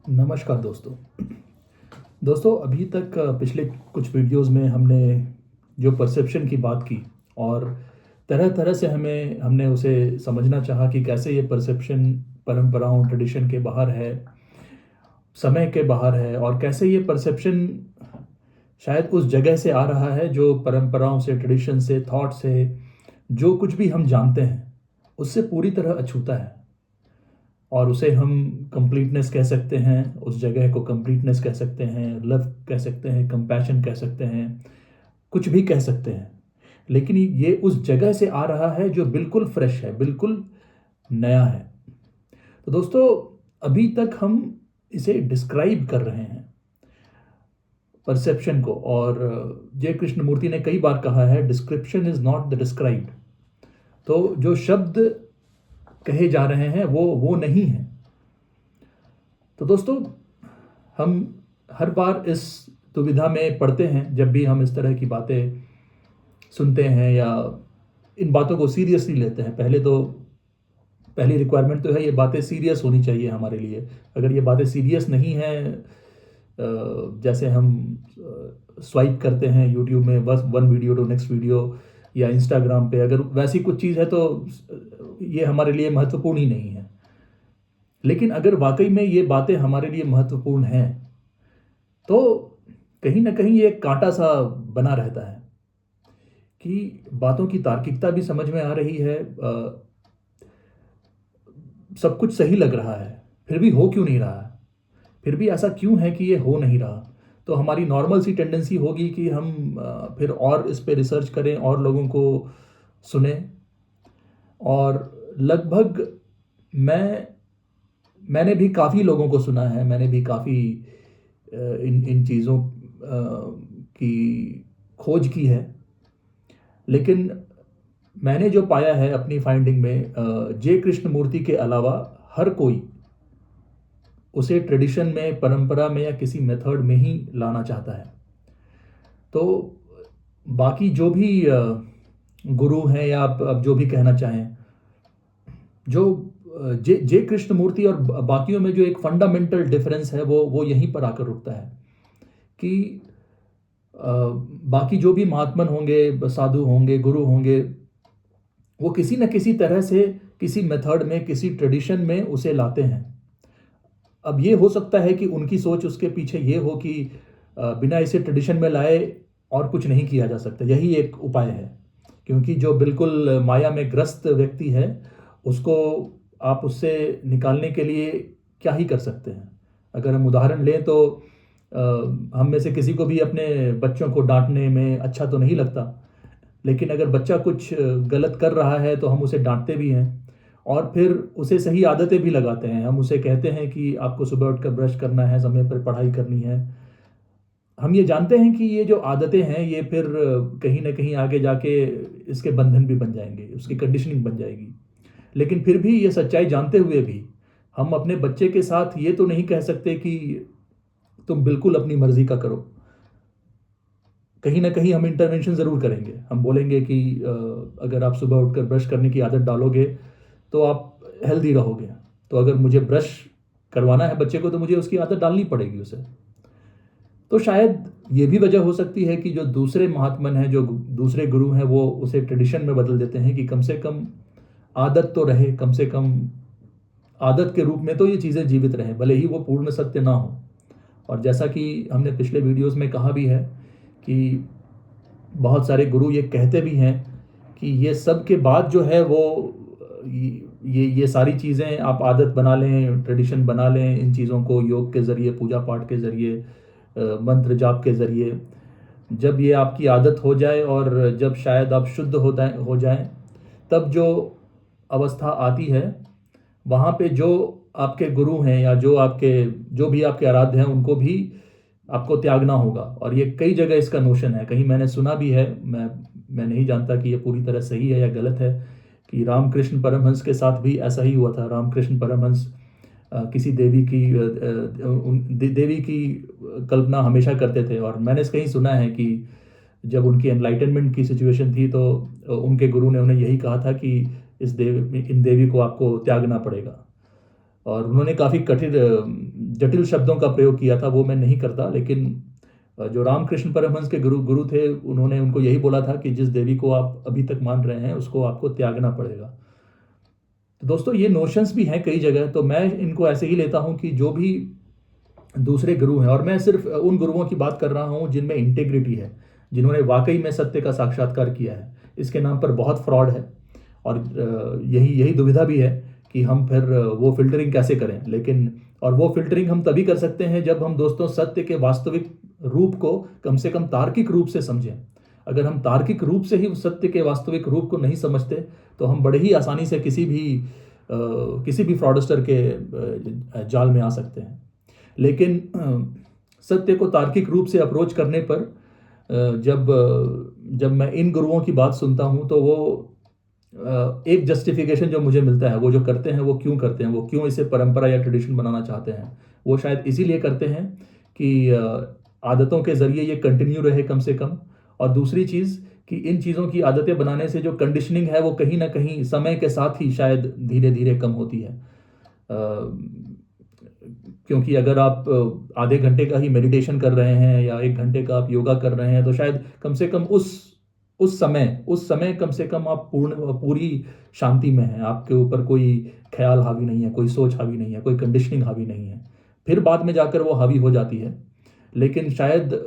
नमस्कार दोस्तों। अभी तक पिछले कुछ वीडियोस में हमने जो परसेप्शन की बात की और तरह तरह से हमने उसे समझना चाहा कि कैसे ये परसेप्शन परंपराओं ट्रेडिशन के बाहर है, समय के बाहर है, और कैसे ये परसेप्शन शायद उस जगह से आ रहा है जो परंपराओं से, ट्रेडिशन से, थॉट से, जो कुछ भी हम जानते हैं उससे पूरी तरह अछूता है। और उसे हम कंप्लीटनेस कह सकते हैं, उस जगह को कंप्लीटनेस कह सकते हैं, लव कह सकते हैं, कंपैशन कह सकते हैं, कुछ भी कह सकते हैं। लेकिन ये उस जगह से आ रहा है जो बिल्कुल फ्रेश है, बिल्कुल नया है। तो दोस्तों, अभी तक हम इसे डिस्क्राइब कर रहे हैं, परसेप्शन को। और जय कृष्णमूर्ति ने कई बार कहा है, description is not the described. तो जो शब्द कहे जा रहे हैं वो नहीं है। तो दोस्तों, हम हर बार इस दुविधा में पड़ते हैं जब भी हम इस तरह की बातें सुनते हैं या इन बातों को सीरियसली लेते हैं। पहली रिक्वायरमेंट तो है, ये बातें सीरियस होनी चाहिए हमारे लिए। अगर ये बातें सीरियस नहीं हैं, जैसे हम स्वाइप करते हैं यूट्यूब में बस one video to next video, या इंस्टाग्राम पे अगर वैसी कुछ चीज़ है, तो ये हमारे लिए महत्वपूर्ण ही नहीं है। लेकिन अगर वाकई में ये बातें हमारे लिए महत्वपूर्ण हैं, तो कहीं ना कहीं ये एक कांटा सा बना रहता है कि बातों की तार्किकता भी समझ में आ रही है, सब कुछ सही लग रहा है, फिर भी हो क्यों नहीं रहा है, फिर भी ऐसा क्यों है कि ये हो नहीं रहा। तो हमारी नॉर्मल सी टेंडेंसी होगी कि हम फिर और इस पे रिसर्च करें और लोगों को सुने। और लगभग मैं मैंने भी काफ़ी लोगों को सुना है, मैंने भी काफ़ी इन इन चीज़ों की खोज की है। लेकिन मैंने जो पाया है अपनी फाइंडिंग में, जे कृष्णमूर्ति के अलावा हर कोई उसे ट्रेडिशन में, परंपरा में या किसी मेथड में ही लाना चाहता है। तो बाकी जो भी गुरु हैं, या आप जो भी कहना चाहें, जो जे कृष्णमूर्ति और बाकियों में जो एक फंडामेंटल डिफरेंस है वो यहीं पर आकर रुकता है कि बाकी जो भी महात्मन होंगे, साधु होंगे, गुरु होंगे, वो किसी न किसी तरह से, किसी मेथड में, किसी ट्रेडिशन में उसे लाते हैं। अब ये हो सकता है कि उनकी सोच उसके पीछे ये हो कि बिना इसे ट्रेडिशन में लाए और कुछ नहीं किया जा सकता, यही एक उपाय है। क्योंकि जो बिल्कुल माया में ग्रस्त व्यक्ति है, उसको आप उससे निकालने के लिए क्या ही कर सकते हैं। अगर हम उदाहरण लें तो हम में से किसी को भी अपने बच्चों को डांटने में अच्छा तो नहीं लगता, लेकिन अगर बच्चा कुछ गलत कर रहा है तो हम उसे डांटते भी हैं, और फिर उसे सही आदतें भी लगाते हैं। हम उसे कहते हैं कि आपको सुबह उठकर ब्रश करना है, समय पर पढ़ाई करनी है। हम ये जानते हैं कि ये जो आदतें हैं, ये फिर कहीं ना कहीं आगे जाके इसके बंधन भी बन जाएंगे, उसकी कंडीशनिंग बन जाएगी। लेकिन फिर भी ये सच्चाई जानते हुए भी हम अपने बच्चे के साथ ये तो नहीं कह सकते कि तुम बिल्कुल अपनी मर्जी का करो। कहीं ना कहीं हम इंटरवेंशन ज़रूर करेंगे। हम बोलेंगे कि अगर आप सुबह उठकर ब्रश करने की आदत डालोगे तो आप हेल्दी रहोगे। तो अगर मुझे ब्रश करवाना है बच्चे को, तो मुझे उसकी आदत डालनी पड़ेगी उसे। तो शायद ये भी वजह हो सकती है कि जो दूसरे महात्मन हैं, जो दूसरे गुरु हैं, वो उसे ट्रेडिशन में बदल देते हैं कि कम से कम आदत तो रहे, कम से कम आदत के रूप में तो ये चीज़ें जीवित रहें, भले ही वो पूर्ण सत्य ना हो। और जैसा कि हमने पिछले वीडियोस में कहा भी है कि बहुत सारे गुरु ये कहते भी हैं कि ये सब के बाद जो है वो ये सारी चीज़ें आप आदत बना लें, ट्रेडिशन बना लें, इन चीज़ों को योग के ज़रिए, पूजा पाठ के ज़रिए, मंत्र जाप के ज़रिए, जब ये आपकी आदत हो जाए और जब शायद आप शुद्ध हो जाएं, तब जो अवस्था आती है, वहाँ पे जो आपके गुरु हैं या जो भी आपके आराध्य हैं, उनको भी आपको त्यागना होगा। और ये कई जगह इसका नोशन है, कहीं मैंने सुना भी है, मैं नहीं जानता कि ये पूरी तरह सही है या गलत है, कि रामकृष्ण परमहंस के साथ भी ऐसा ही हुआ था। रामकृष्ण परमहंस किसी देवी की कल्पना हमेशा करते थे, और मैंने कहीं सुना है कि जब उनकी एनलाइटनमेंट की सिचुएशन थी, तो उनके गुरु ने उन्हें यही कहा था कि इन देवी को आपको त्यागना पड़ेगा। और उन्होंने काफ़ी कठिन जटिल शब्दों का प्रयोग किया था वो मैं नहीं करता, लेकिन जो रामकृष्ण परमहंस के गुरु थे उन्होंने उनको यही बोला था कि जिस देवी को आप अभी तक मान रहे हैं उसको आपको त्यागना पड़ेगा। तो दोस्तों ये नोशंस भी हैं कई जगह, तो मैं इनको ऐसे ही लेता हूँ कि जो भी दूसरे गुरु हैं, और मैं सिर्फ उन गुरुओं की बात कर रहा हूँ जिनमें इंटेग्रिटी है, जिन्होंने वाकई में सत्य का साक्षात्कार किया है। इसके नाम पर बहुत फ्रॉड है, और यही यही दुविधा भी है कि हम फिर वो फिल्टरिंग कैसे करें। लेकिन और वो फिल्टरिंग हम तभी कर सकते हैं जब हम दोस्तों सत्य के वास्तविक रूप को कम से कम तार्किक रूप से समझें। अगर हम तार्किक रूप से ही सत्य के वास्तविक रूप को नहीं समझते तो हम बड़े ही आसानी से किसी भी फ्रॉडस्टर के जाल में आ सकते हैं। लेकिन सत्य को तार्किक रूप से अप्रोच करने पर जब मैं इन गुरुओं की बात सुनता हूँ तो वो एक जस्टिफिकेशन जो मुझे मिलता है, वो जो करते हैं वो क्यों करते हैं, वो क्यों इसे परंपरा या ट्रेडिशन बनाना चाहते हैं, वो शायद इसीलिए करते हैं कि आदतों के ज़रिए ये कंटिन्यू रहे कम से कम। और दूसरी चीज़ कि इन चीज़ों की आदतें बनाने से जो कंडीशनिंग है वो कहीं ना कहीं समय के साथ ही शायद धीरे धीरे कम होती है। क्योंकि अगर आप आधे घंटे का ही मेडिटेशन कर रहे हैं या 1 घंटे का आप योगा कर रहे हैं तो शायद कम से कम उस समय कम से कम आप पूरी शांति में हैं, आपके ऊपर कोई ख्याल हावी नहीं है, कोई सोच हावी नहीं है, कोई कंडीशनिंग हावी नहीं है। फिर बाद में जाकर वो हावी हो जाती है, लेकिन शायद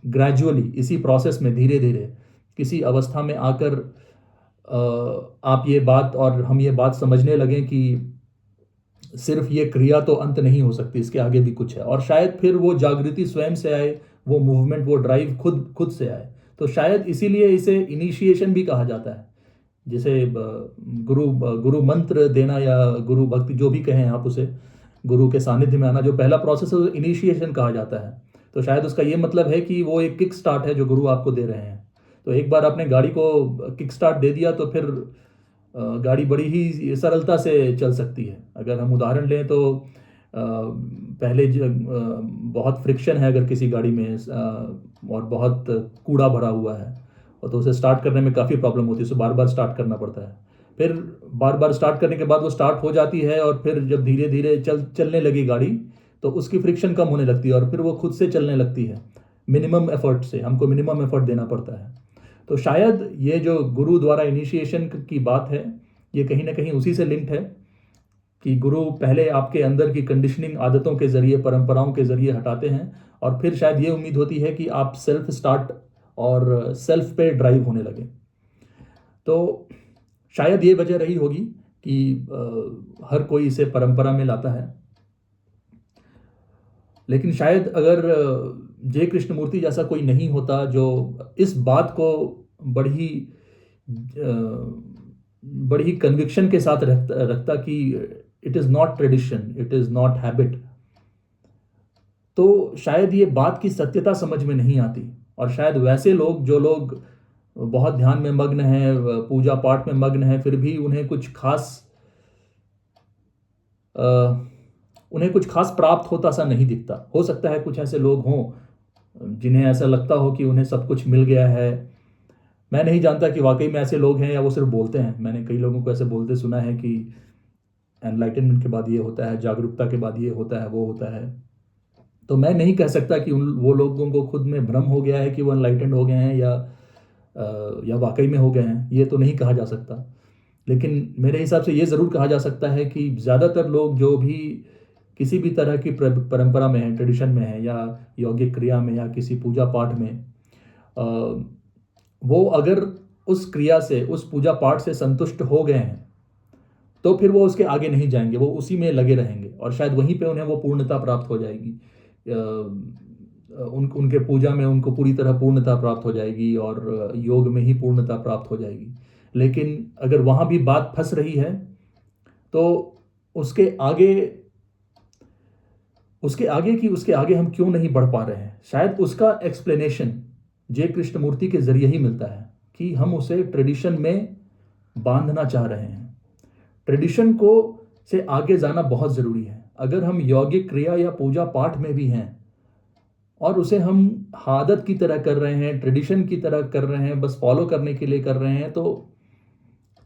ग्रेजुअली इसी प्रोसेस में धीरे धीरे किसी अवस्था में आकर आप ये बात और हम ये बात समझने लगें कि सिर्फ ये क्रिया तो अंत नहीं हो सकती, इसके आगे भी कुछ है। और शायद फिर वो जागृति स्वयं से आए, वो मूवमेंट, वो ड्राइव खुद से आए। तो शायद इसीलिए इसे इनिशिएशन भी कहा जाता है। जैसे गुरु मंत्र देना या गुरु भक्ति जो भी कहें आप उसे, गुरु के सानिध्य में आना, जो पहला प्रोसेस है इनिशिएशन कहा जाता है। तो शायद उसका ये मतलब है कि वो एक किक स्टार्ट है जो गुरु आपको दे रहे हैं। तो एक बार आपने गाड़ी को किक स्टार्ट दे दिया तो फिर गाड़ी बड़ी ही सरलता से चल सकती है। अगर हम उदाहरण लें तो पहले बहुत फ्रिक्शन है अगर किसी गाड़ी में और बहुत कूड़ा भरा हुआ है, और तो उसे स्टार्ट करने में काफ़ी प्रॉब्लम होती है, उसे बार बार स्टार्ट करना पड़ता है। फिर बार बार स्टार्ट करने के बाद वो स्टार्ट हो जाती है, और फिर जब धीरे धीरे चलने लगी गाड़ी तो उसकी फ्रिक्शन कम होने लगती है और फिर वो खुद से चलने लगती है। मिनिमम एफर्ट से हमको मिनिमम एफर्ट देना पड़ता है। तो शायद ये जो गुरु द्वारा इनिशिएशन की बात है ये कहीं ना कहीं उसी से लिंक्ड है कि गुरु पहले आपके अंदर की कंडीशनिंग आदतों के ज़रिए, परंपराओं के ज़रिए हटाते हैं, और फिर शायद ये उम्मीद होती है कि आप सेल्फ स्टार्ट और सेल्फ पे ड्राइव होने लगे। तो शायद ये वजह रही होगी कि हर कोई इसे परंपरा में लाता है। लेकिन शायद अगर जय कृष्णमूर्ति जैसा कोई नहीं होता जो इस बात को बड़ी ही कन्विक्शन के साथ रखता कि it is not tradition, it is not habit, तो शायद ये बात की सत्यता समझ में नहीं आती। और शायद वैसे लोग जो लोग बहुत ध्यान में मग्न हैं, पूजा पाठ में मग्न हैं, फिर भी उन्हें कुछ खास प्राप्त होता सा नहीं दिखता। हो सकता है कुछ ऐसे लोग हों जिन्हें ऐसा लगता हो कि उन्हें सब कुछ मिल गया है। मैं नहीं जानता कि वाकई में ऐसे लोग हैं या वो सिर्फ बोलते हैं। मैंने कई लोगों को ऐसे बोलते सुना है कि एनलाइटनमेंट के बाद ये होता है, जागरूकता के बाद ये होता है, वो होता है। तो मैं नहीं कह सकता कि वो लोगों को खुद में भ्रम हो गया है कि वो एनलाइटेंड हो गए हैं या वाकई में हो गए हैं, ये तो नहीं कहा जा सकता। लेकिन मेरे हिसाब से ये ज़रूर कहा जा सकता है कि ज़्यादातर लोग जो भी किसी भी तरह की परंपरा में है, ट्रेडिशन में है, या यौगिक क्रिया में, या किसी पूजा पाठ में, वो अगर उस क्रिया से, उस पूजा पाठ से संतुष्ट हो गए हैं तो फिर वो उसके आगे नहीं जाएंगे, वो उसी में लगे रहेंगे, और शायद वहीं पे उन्हें वो पूर्णता प्राप्त हो जाएगी। उनके पूजा में उनको पूरी तरह पूर्णता प्राप्त हो जाएगी और योग में ही पूर्णता प्राप्त हो जाएगी। लेकिन अगर वहाँ भी बात फंस रही है तो उसके आगे हम क्यों नहीं बढ़ पा रहे हैं, शायद उसका एक्सप्लेनेशन जय कृष्णमूर्ति के जरिए ही मिलता है कि हम उसे ट्रेडिशन में बांधना चाह रहे हैं। ट्रेडिशन को से आगे जाना बहुत ज़रूरी है। अगर हम यौगिक क्रिया या पूजा पाठ में भी हैं और उसे हम आदत की तरह कर रहे हैं, ट्रेडिशन की तरह कर रहे हैं, बस फॉलो करने के लिए कर रहे हैं, तो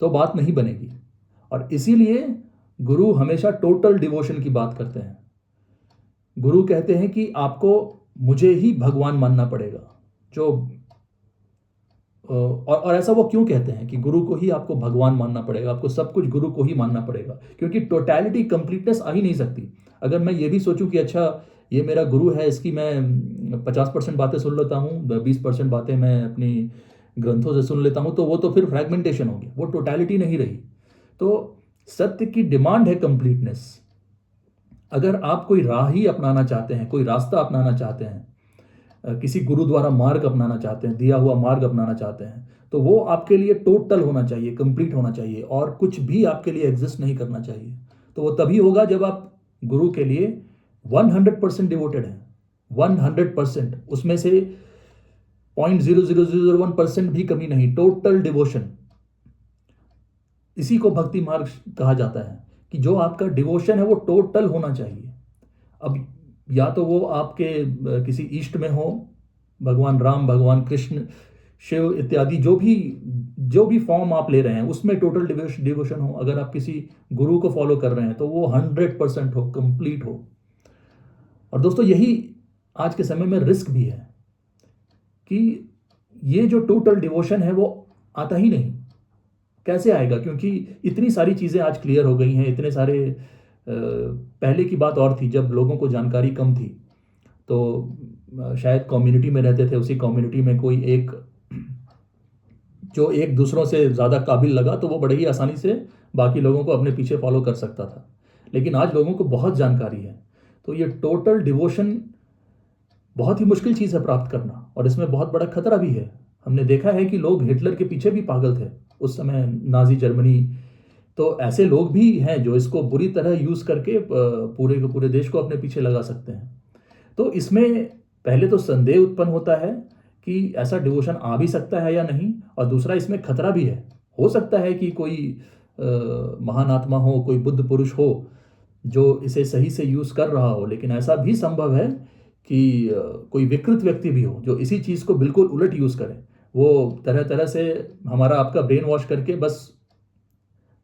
बात नहीं बनेगी। और इसीलिए गुरु हमेशा टोटल डिवोशन की बात करते हैं गुरु कहते हैं कि आपको मुझे ही भगवान मानना पड़ेगा। जो और ऐसा वो क्यों कहते हैं कि गुरु को ही आपको भगवान मानना पड़ेगा, आपको सब कुछ गुरु को ही मानना पड़ेगा? क्योंकि टोटैलिटी, कंप्लीटनेस आ ही नहीं सकती। अगर मैं ये भी सोचूं कि अच्छा ये मेरा गुरु है, इसकी मैं 50% बातें सुन लेता हूँ, 20% बातें मैं अपनी ग्रंथों से सुन लेता हूँ, तो वो तो फिर फ्रैगमेंटेशन होगी, वो टोटैलिटी नहीं रही। तो सत्य की डिमांड है कंप्लीटनेस। अगर आप कोई राह ही अपनाना चाहते हैं, कोई रास्ता अपनाना चाहते हैं, किसी गुरु द्वारा मार्ग अपनाना चाहते हैं, दिया हुआ मार्ग अपनाना चाहते हैं, तो वो आपके लिए टोटल होना चाहिए, कंप्लीट होना चाहिए, और कुछ भी आपके लिए एग्जिस्ट नहीं करना चाहिए। तो वो तभी होगा जब आप गुरु के लिए 100% डिवोटेड हैं। 100%, उसमें से 0.0001% भी कमी नहीं, टोटल डिवोशन। इसी को भक्ति मार्ग कहा जाता है कि जो आपका डिवोशन है वो टोटल होना चाहिए। अब या तो वो आपके किसी इष्ट में हो, भगवान राम, भगवान कृष्ण, शिव इत्यादि, जो भी फॉर्म आप ले रहे हैं उसमें टोटल डिवोशन हो। अगर आप किसी गुरु को फॉलो कर रहे हैं तो वो 100% हो, कंप्लीट हो। और दोस्तों यही आज के समय में रिस्क भी है कि ये जो टोटल डिवोशन है वो आता ही नहीं। कैसे आएगा? क्योंकि इतनी सारी चीज़ें आज क्लियर हो गई हैं, इतने सारे पहले की बात और थी जब लोगों को जानकारी कम थी, तो शायद कम्युनिटी में रहते थे, उसी कम्युनिटी में कोई एक जो एक दूसरों से ज़्यादा काबिल लगा तो वो बड़े ही आसानी से बाकी लोगों को अपने पीछे फॉलो कर सकता था। लेकिन आज लोगों को बहुत जानकारी है, तो ये टोटल डिवोशन बहुत ही मुश्किल चीज़ है प्राप्त करना, और इसमें बहुत बड़ा खतरा भी है। हमने देखा है कि लोग हिटलर के पीछे भी पागल थे उस समय, नाजी जर्मनी। तो ऐसे लोग भी हैं जो इसको बुरी तरह यूज़ करके पूरे के पूरे देश को अपने पीछे लगा सकते हैं। तो इसमें पहले तो संदेह उत्पन्न होता है कि ऐसा डिवोशन आ भी सकता है या नहीं, और दूसरा इसमें खतरा भी है। हो सकता है कि कोई महान आत्मा हो, कोई बुद्ध पुरुष हो जो इसे सही से यूज़ कर रहा हो, लेकिन ऐसा भी संभव है कि कोई विकृत व्यक्ति भी हो जो इसी चीज़ को बिल्कुल उलट यूज़ करे। वो तरह तरह से हमारा आपका ब्रेन वॉश करके बस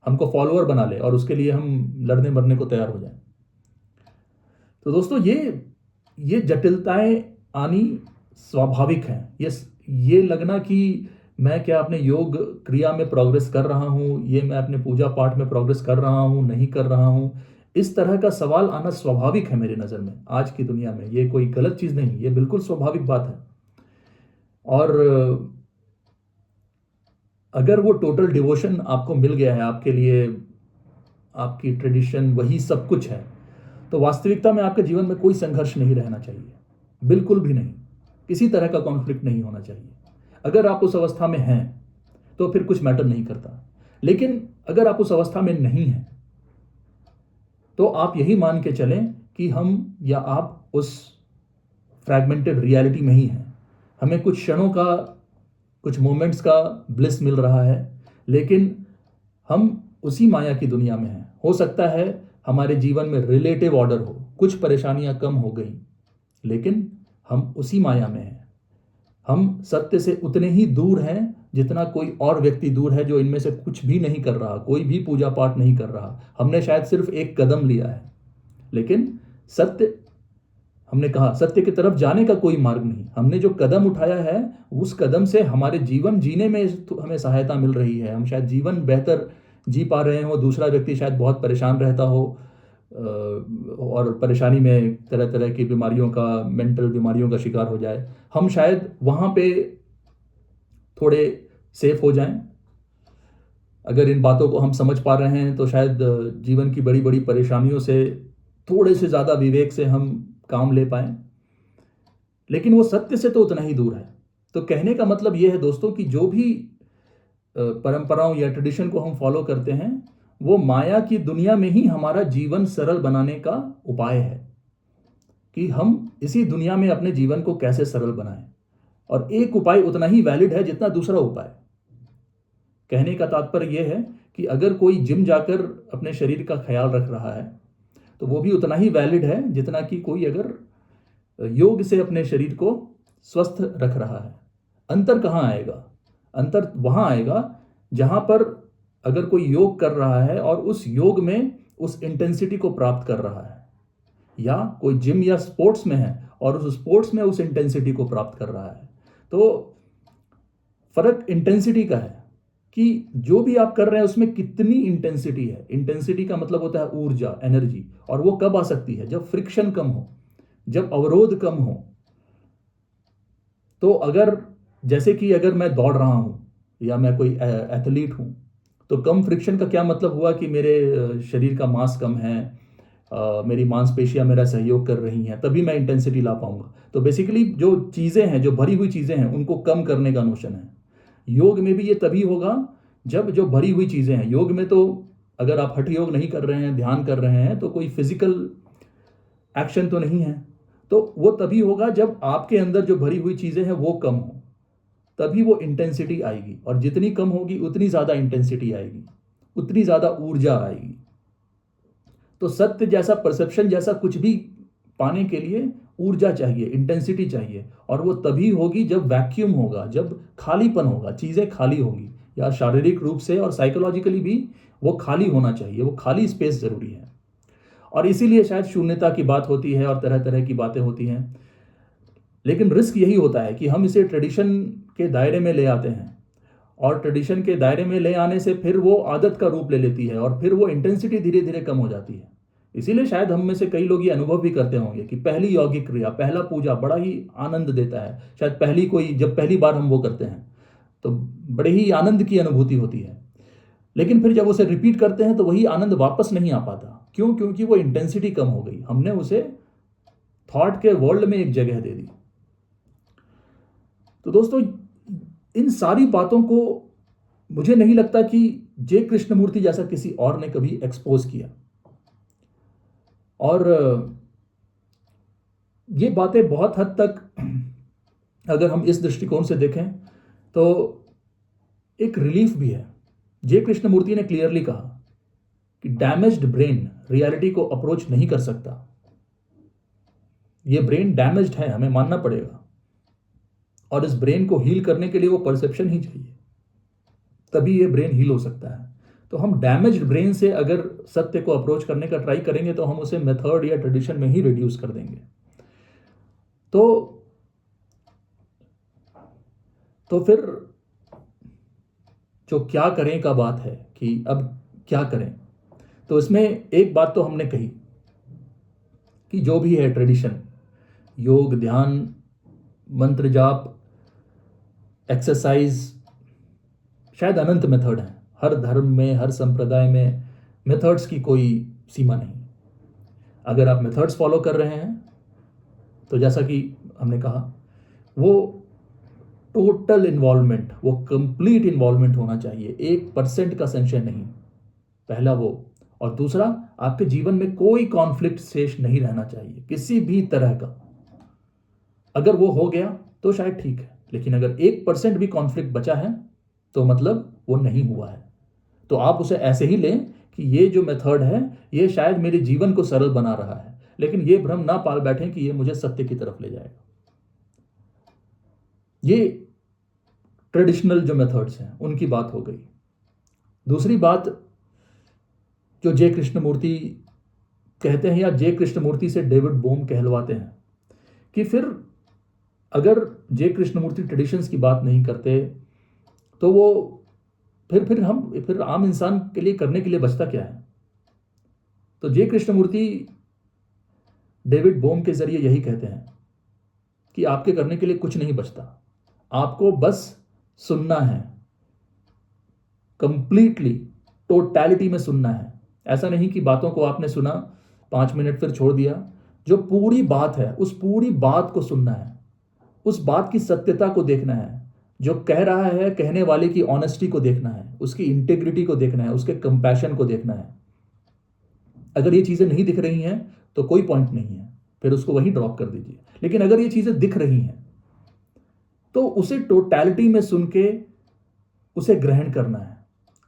हमको फॉलोअर बना ले और उसके लिए हम लड़ने मरने को तैयार हो जाएं। तो दोस्तों ये जटिलताएं आनी स्वाभाविक हैं। ये लगना कि मैं क्या अपने योग क्रिया में प्रोग्रेस कर रहा हूँ, ये मैं अपने पूजा पाठ में प्रोग्रेस कर रहा हूँ, नहीं कर रहा हूँ, इस तरह का सवाल आना स्वाभाविक है मेरी नज़र में आज की दुनिया में। ये कोई गलत चीज़ नहीं, ये बिल्कुल स्वाभाविक बात है। और अगर वो टोटल डिवोशन आपको मिल गया है, आपके लिए आपकी ट्रेडिशन वही सब कुछ है, तो वास्तविकता में आपके जीवन में कोई संघर्ष नहीं रहना चाहिए, बिल्कुल भी नहीं। किसी तरह का कॉन्फ्लिक्ट नहीं होना चाहिए। अगर आप उस अवस्था में हैं तो फिर कुछ मैटर नहीं करता, लेकिन अगर आप उस अवस्था में नहीं हैं तो आप यही मान के चलें कि हम या आप उस फ्रैगमेंटेड रियलिटी में ही हैं। हमें कुछ क्षणों का, कुछ मोमेंट्स का ब्लिस मिल रहा है, लेकिन हम उसी माया की दुनिया में हैं। हो सकता है हमारे जीवन में रिलेटिव ऑर्डर हो, कुछ परेशानियां कम हो गई, लेकिन हम उसी माया में हैं। हम सत्य से उतने ही दूर हैं जितना कोई और व्यक्ति दूर है जो इनमें से कुछ भी नहीं कर रहा, कोई भी पूजा पाठ नहीं कर रहा। हमने शायद सिर्फ एक कदम लिया है, लेकिन सत्य, हमने कहा सत्य की तरफ जाने का कोई मार्ग नहीं। हमने जो कदम उठाया है उस कदम से हमारे जीवन जीने में हमें सहायता मिल रही है। हम शायद जीवन बेहतर जी पा रहे हो, दूसरा व्यक्ति शायद बहुत परेशान रहता हो और परेशानी में तरह तरह की बीमारियों का, मेंटल बीमारियों का शिकार हो जाए। हम शायद वहाँ पे थोड़े सेफ हो जाएं। अगर इन बातों को हम समझ पा रहे हैं तो शायद जीवन की बड़ी बड़ी परेशानियों से थोड़े से ज़्यादा विवेक से हम काम ले पाएं, लेकिन वो सत्य से तो उतना ही दूर है। तो कहने का मतलब ये है दोस्तों कि जो भी परंपराओं या ट्रेडिशन को हम फॉलो करते हैं वो माया की दुनिया में ही हमारा जीवन सरल बनाने का उपाय है कि हम इसी दुनिया में अपने जीवन को कैसे सरल बनाएं। और एक उपाय उतना ही वैलिड है जितना दूसरा उपाय। कहने का तात्पर्य यह है कि अगर कोई जिम जाकर अपने शरीर का ख्याल रख रहा है तो वो भी उतना ही वैलिड है जितना कि कोई अगर योग से अपने शरीर को स्वस्थ रख रहा है। अंतर कहाँ आएगा? अंतर वहाँ आएगा जहाँ पर अगर कोई योग कर रहा है और उस योग में उस इंटेंसिटी को प्राप्त कर रहा है, या कोई जिम या स्पोर्ट्स में है और उस स्पोर्ट्स में उस इंटेंसिटी को प्राप्त कर रहा है। तो फर्क इंटेंसिटी का है कि जो भी आप कर रहे हैं उसमें कितनी इंटेंसिटी है। इंटेंसिटी का मतलब होता है ऊर्जा, एनर्जी, और वो कब आ सकती है? जब फ्रिक्शन कम हो, जब अवरोध कम हो। तो अगर जैसे कि अगर मैं दौड़ रहा हूं या मैं कोई एथलीट हूं, तो कम फ्रिक्शन का क्या मतलब हुआ कि मेरे शरीर का मास कम है, मेरी मांसपेशियां मेरा सहयोग कर रही हैं, तभी मैं इंटेंसिटी ला पाऊंगा। तो बेसिकली जो चीज़ें हैं, जो भरी हुई चीज़ें हैं, उनको कम करने का नोशन है। योग में भी ये तभी होगा जब जो भरी हुई चीज़ें हैं, योग में तो अगर आप हठ योग नहीं कर रहे हैं, ध्यान कर रहे हैं, तो कोई फिजिकल एक्शन तो नहीं है। तो वो तभी होगा जब आपके अंदर जो भरी हुई चीज़ें हैं वो कम हो, तभी वो इंटेंसिटी आएगी। और जितनी कम होगी उतनी ज़्यादा इंटेंसिटी आएगी, उतनी ज़्यादा ऊर्जा आएगी। तो सत्य जैसा, परसेप्शन जैसा कुछ भी पाने के लिए ऊर्जा चाहिए, इंटेंसिटी चाहिए, और वो तभी होगी जब वैक्यूम होगा, जब खालीपन होगा, चीज़ें खाली होंगी, या शारीरिक रूप से और साइकोलॉजिकली भी वो खाली होना चाहिए, वो खाली स्पेस ज़रूरी है। और इसीलिए शायद शून्यता की बात होती है और तरह तरह की बातें होती हैं। लेकिन रिस्क यही होता है कि हम इसे ट्रेडिशन के दायरे में ले आते हैं, और ट्रेडिशन के दायरे में ले आने से फिर वो आदत का रूप ले लेती है, और फिर वो इंटेंसिटी धीरे धीरे कम हो जाती है। इसीलिए शायद हम में से कई लोग ये अनुभव भी करते होंगे कि पहली यौगिक क्रिया, पहला पूजा बड़ा ही आनंद देता है। शायद जब पहली बार हम वो करते हैं तो बड़े ही आनंद की अनुभूति होती है। लेकिन फिर जब उसे रिपीट करते हैं तो वही आनंद वापस नहीं आ पाता। क्यों? क्योंकि वो इंटेंसिटी कम हो गई, हमने उसे थॉट के वर्ल्ड में एक जगह दे दी। तो दोस्तों, इन सारी बातों को मुझे नहीं लगता कि जे कृष्णमूर्ति जैसा किसी और ने कभी एक्सपोज किया। और ये बातें बहुत हद तक अगर हम इस दृष्टिकोण से देखें तो एक रिलीफ भी है। जे कृष्णमूर्ति ने क्लियरली कहा कि डैमेज्ड ब्रेन रियलिटी को अप्रोच नहीं कर सकता। ये ब्रेन डैमेज्ड है, हमें मानना पड़ेगा, और इस ब्रेन को हील करने के लिए वो परसेप्शन ही चाहिए, तभी ये ब्रेन हील हो सकता है। तो हम डैमेज्ड ब्रेन से अगर सत्य को अप्रोच करने का ट्राई करेंगे तो हम उसे मेथड या ट्रेडिशन में ही रिड्यूस कर देंगे। तो फिर जो क्या करें का बात है कि अब क्या करें, तो इसमें एक बात तो हमने कही कि जो भी है ट्रेडिशन, योग, ध्यान, मंत्र जाप, एक्सरसाइज, शायद अनंत मेथड है। हर धर्म में, हर संप्रदाय में मेथड्स की कोई सीमा नहीं। अगर आप मेथड्स फॉलो कर रहे हैं तो जैसा कि हमने कहा, वो टोटल इन्वॉल्वमेंट, वो कंप्लीट इन्वॉल्वमेंट होना चाहिए, 1% का संशय नहीं। पहला वो। और दूसरा, आपके जीवन में कोई कॉन्फ्लिक्ट शेष नहीं रहना चाहिए किसी भी तरह का। अगर वो हो गया तो शायद ठीक है, लेकिन अगर 1% भी कॉन्फ्लिक्ट बचा है तो मतलब वो नहीं हुआ है। तो आप उसे ऐसे ही लें कि ये जो मेथड है ये शायद मेरे जीवन को सरल बना रहा है, लेकिन ये भ्रम ना पाल बैठें कि ये मुझे सत्य की तरफ ले जाएगा। ये ट्रेडिशनल जो मेथड्स हैं उनकी बात हो गई। दूसरी बात जो जे कृष्णमूर्ति कहते हैं, या जे कृष्णमूर्ति से डेविड बोम कहलवाते हैं, कि फिर अगर जे कृष्णमूर्ति ट्रेडिशंस की बात नहीं करते तो वो फिर आम इंसान के लिए करने के लिए बचता क्या है। तो जे कृष्णमूर्ति डेविड बोम के जरिए यही कहते हैं कि आपके करने के लिए कुछ नहीं बचता, आपको बस सुनना है, कंप्लीटली टोटैलिटी में सुनना है। ऐसा नहीं कि बातों को आपने सुना 5 मिनट फिर छोड़ दिया। जो पूरी बात है उस पूरी बात को सुनना है, उस बात की सत्यता को देखना है, जो कह रहा है कहने वाले की ऑनेस्टी को देखना है, उसकी इंटेग्रिटी को देखना है, उसके कंपैशन को देखना है। अगर ये चीज़ें नहीं दिख रही हैं तो कोई पॉइंट नहीं है, फिर उसको वहीं ड्रॉप कर दीजिए। लेकिन अगर ये चीज़ें दिख रही हैं तो उसे टोटैलिटी में सुन के उसे ग्रहण करना है।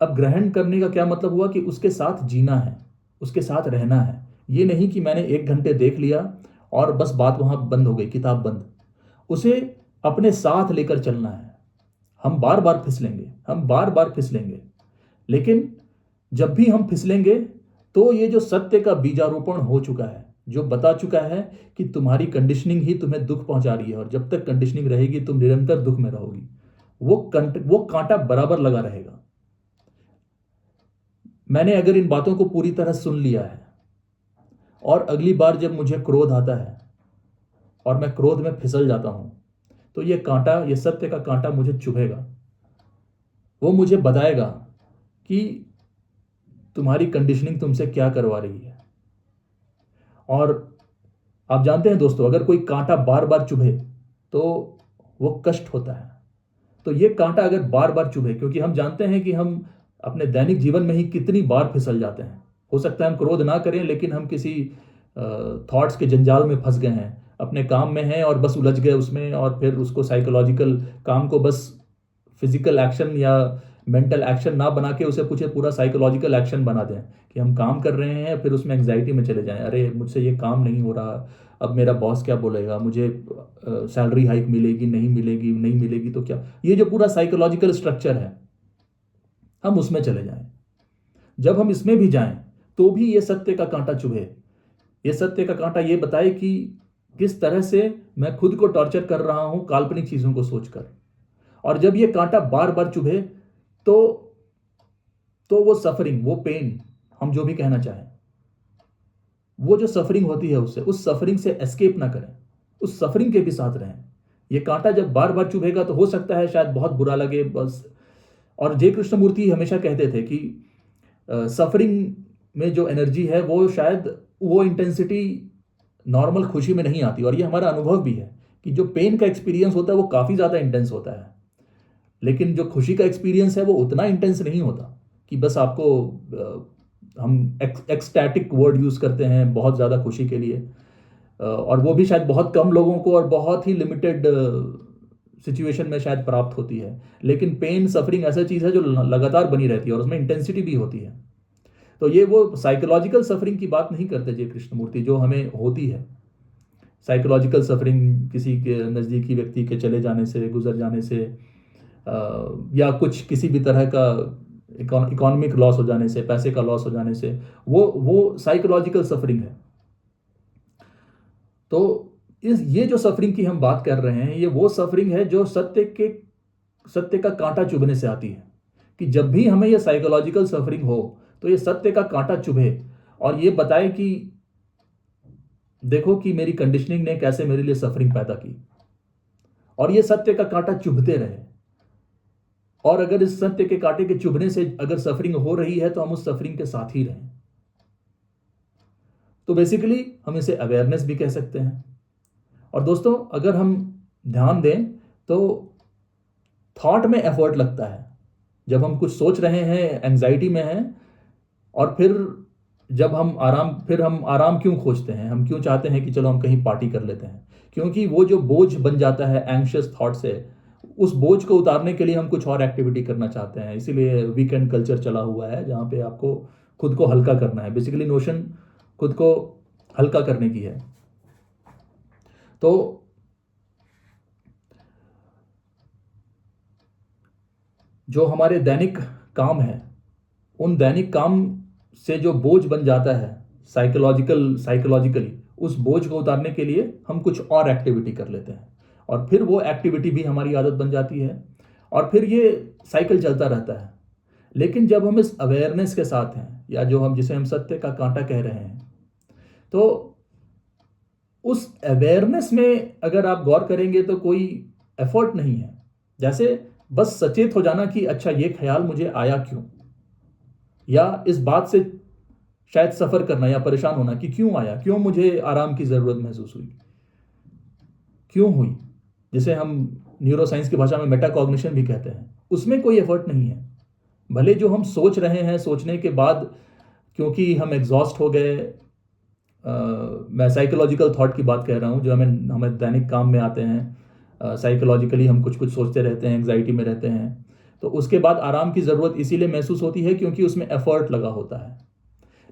अब ग्रहण करने का क्या मतलब हुआ कि उसके साथ जीना है, उसके साथ रहना है। ये नहीं कि मैंने 1 घंटे देख लिया और बस बात वहाँ बंद हो गई, किताब बंद। उसे अपने साथ लेकर चलना है। हम बार बार फिसलेंगे, हम बार बार फिसलेंगे, लेकिन जब भी हम फिसलेंगे तो ये जो सत्य का बीजारोपण हो चुका है, जो बता चुका है कि तुम्हारी कंडीशनिंग ही तुम्हें दुख पहुंचा रही है और जब तक कंडीशनिंग रहेगी तुम निरंतर दुख में रहोगी। वो कांटा बराबर लगा रहेगा। मैंने अगर इन बातों को पूरी तरह सुन लिया है और अगली बार जब मुझे क्रोध आता है और मैं क्रोध में फिसल जाता हूं, तो ये कांटा, ये सत्य का कांटा मुझे चुभेगा। वो मुझे बताएगा कि तुम्हारी कंडीशनिंग तुमसे क्या करवा रही है। और आप जानते हैं दोस्तों, अगर कोई कांटा बार बार चुभे तो वो कष्ट होता है। तो ये कांटा अगर बार बार चुभे, क्योंकि हम जानते हैं कि हम अपने दैनिक जीवन में ही कितनी बार फिसल जाते हैं। हो सकता है हम क्रोध ना करें, लेकिन हम किसी थॉट्स के जंजाल में फंस गए हैं, अपने काम में हैं और बस उलझ गए उसमें, और फिर उसको साइकोलॉजिकल काम को बस फिजिकल एक्शन या मेंटल एक्शन ना बना के उसे कुछ पूरा साइकोलॉजिकल एक्शन बना दें कि हम काम कर रहे हैं, फिर उसमें एंग्जाइटी में चले जाएं। अरे मुझसे ये काम नहीं हो रहा, अब मेरा बॉस क्या बोलेगा, मुझे सैलरी हाइक मिलेगी नहीं मिलेगी, नहीं मिलेगी तो क्या, ये जो पूरा साइकोलॉजिकल स्ट्रक्चर है हम उसमें चले जाएं। जब हम इसमें भी जाएं तो भी ये सत्य का कांटा चुभे। ये सत्य का कांटा ये बताए कि किस तरह से मैं खुद को टॉर्चर कर रहा हूं काल्पनिक चीजों को सोचकर। और जब ये कांटा बार बार चुभे तो वो सफरिंग, वो पेन, हम जो भी कहना चाहें, वो जो सफरिंग होती है उससे, उस सफरिंग से एस्केप ना करें, उस सफरिंग के भी साथ रहें। ये कांटा जब बार बार चुभेगा तो हो सकता है शायद बहुत बुरा लगे बस। और जय कृष्णमूर्ति हमेशा कहते थे कि सफरिंग में जो एनर्जी है वो शायद वो इंटेंसिटी नॉर्मल खुशी में नहीं आती। और ये हमारा अनुभव भी है कि जो पेन का एक्सपीरियंस होता है वो काफ़ी ज़्यादा इंटेंस होता है, लेकिन जो खुशी का एक्सपीरियंस है वो उतना इंटेंस नहीं होता कि बस आपको हम एक्सटैटिक वर्ड यूज़ करते हैं बहुत ज़्यादा खुशी के लिए, और वो भी शायद बहुत कम लोगों को और बहुत ही लिमिटेड सिचुएशन में शायद प्राप्त होती है। लेकिन पेन, सफरिंग ऐसा चीज़ है जो लगातार बनी रहती है और उसमें इंटेंसिटी भी होती है। तो ये वो साइकोलॉजिकल सफरिंग की बात नहीं करते जय कृष्णमूर्ति जो हमें होती है। साइकोलॉजिकल सफरिंग किसी के नज़दीकी व्यक्ति के चले जाने से, गुजर जाने से, या कुछ किसी भी तरह का इकोनॉमिक लॉस हो जाने से, पैसे का लॉस हो जाने से, वो साइकोलॉजिकल सफरिंग है। तो ये जो सफरिंग की हम बात कर रहे हैं, ये वो सफरिंग है जो सत्य का कांटा चुभने से आती है। कि जब भी हमें ये साइकोलॉजिकल सफरिंग हो तो ये सत्य का कांटा चुभे और ये बताए कि देखो कि मेरी कंडीशनिंग ने कैसे मेरे लिए सफरिंग पैदा की, और ये सत्य का कांटा चुभते रहे। और अगर इस सत्य के कांटे के चुभने से अगर सफरिंग हो रही है तो हम उस सफरिंग के साथ ही रहें। तो बेसिकली हम इसे अवेयरनेस भी कह सकते हैं। और दोस्तों, अगर हम ध्यान दें तो थॉट में एफर्ट लगता है। जब हम कुछ सोच रहे हैं, एंजाइटी में हैं, और फिर जब हम आराम क्यों खोजते हैं, हम क्यों चाहते हैं कि चलो हम कहीं पार्टी कर लेते हैं, क्योंकि वो जो बोझ बन जाता है एंग्शियस थॉट से, उस बोझ को उतारने के लिए हम कुछ और एक्टिविटी करना चाहते हैं। इसीलिए वीकेंड कल्चर चला हुआ है जहाँ पे आपको खुद को हल्का करना है। बेसिकली नोशन खुद को हल्का करने की है। तो जो हमारे दैनिक काम है, उन दैनिक काम से जो बोझ बन जाता है साइकोलॉजिकली, उस बोझ को उतारने के लिए हम कुछ और एक्टिविटी कर लेते हैं, और फिर वो एक्टिविटी भी हमारी आदत बन जाती है, और फिर ये साइकिल चलता रहता है। लेकिन जब हम इस अवेयरनेस के साथ हैं, या जो हम जिसे हम सत्य का कांटा कह रहे हैं, तो उस अवेयरनेस में अगर आप गौर करेंगे तो कोई एफर्ट नहीं है। जैसे बस सचेत हो जाना कि अच्छा ये ख्याल मुझे आया क्यों, या इस बात से शायद सफ़र करना या परेशान होना कि क्यों आया, क्यों मुझे आराम की ज़रूरत महसूस हुई, क्यों हुई, जिसे हम न्यूरोसाइंस की भाषा में मेटाकॉग्निशन भी कहते हैं। उसमें कोई एफर्ट नहीं है। भले जो हम सोच रहे हैं, सोचने के बाद क्योंकि हम एग्जॉस्ट हो गए, मैं साइकोलॉजिकल थॉट की बात कह रहा हूँ जो हमें दैनिक काम में आते हैं। साइकोलॉजिकली हम कुछ कुछ सोचते रहते हैं, एंग्जाइटी में रहते हैं, तो उसके बाद आराम की ज़रूरत इसीलिए महसूस होती है क्योंकि उसमें एफर्ट लगा होता है।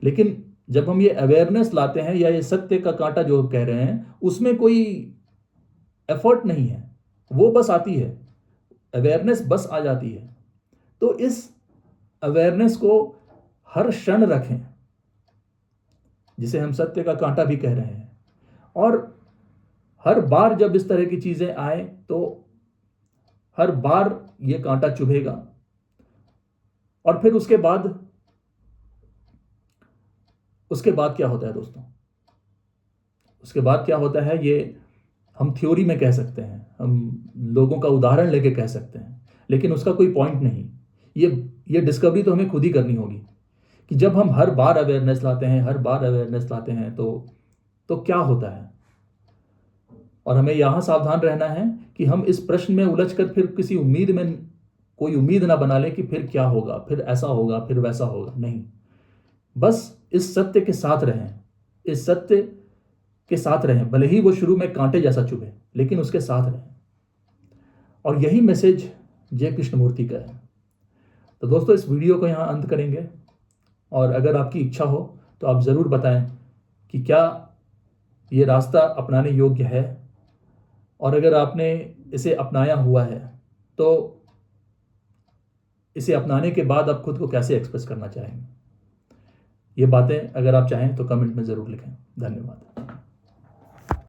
लेकिन जब हम ये अवेयरनेस लाते हैं, या ये सत्य का कांटा जो कह रहे हैं, उसमें कोई एफर्ट नहीं है, वो बस आती है, अवेयरनेस बस आ जाती है। तो इस अवेयरनेस को हर क्षण रखें, जिसे हम सत्य का कांटा भी कह रहे हैं। और हर बार जब इस तरह की चीजें आए तो हर बार ये कांटा चुभेगा। और फिर उसके बाद क्या होता है दोस्तों? उसके बाद क्या होता है ये हम थ्योरी में कह सकते हैं, हम लोगों का उदाहरण लेके कह सकते हैं, लेकिन उसका कोई पॉइंट नहीं। ये डिस्कवरी तो हमें खुद ही करनी होगी कि जब हम हर बार अवेयरनेस लाते हैं, हर बार अवेयरनेस लाते हैं तो क्या होता है। और हमें यहाँ सावधान रहना है कि हम इस प्रश्न में उलझकर फिर किसी उम्मीद में कोई उम्मीद ना बना ले कि फिर क्या होगा, फिर ऐसा होगा, फिर वैसा होगा। नहीं, बस इस सत्य के साथ रहें, इस सत्य के साथ रहें, भले ही वो शुरू में कांटे जैसा चुभे, लेकिन उसके साथ रहें। और यही मैसेज जय कृष्णमूर्ति का है। तो दोस्तों, इस वीडियो को यहाँ अंत करेंगे। और अगर आपकी इच्छा हो तो आप ज़रूर बताएं कि क्या ये रास्ता अपनाने योग्य है, और अगर आपने इसे अपनाया हुआ है तो इसे अपनाने के बाद आप खुद को कैसे एक्सप्रेस करना चाहेंगे। ये बातें अगर आप चाहें तो कमेंट में ज़रूर लिखें। धन्यवाद।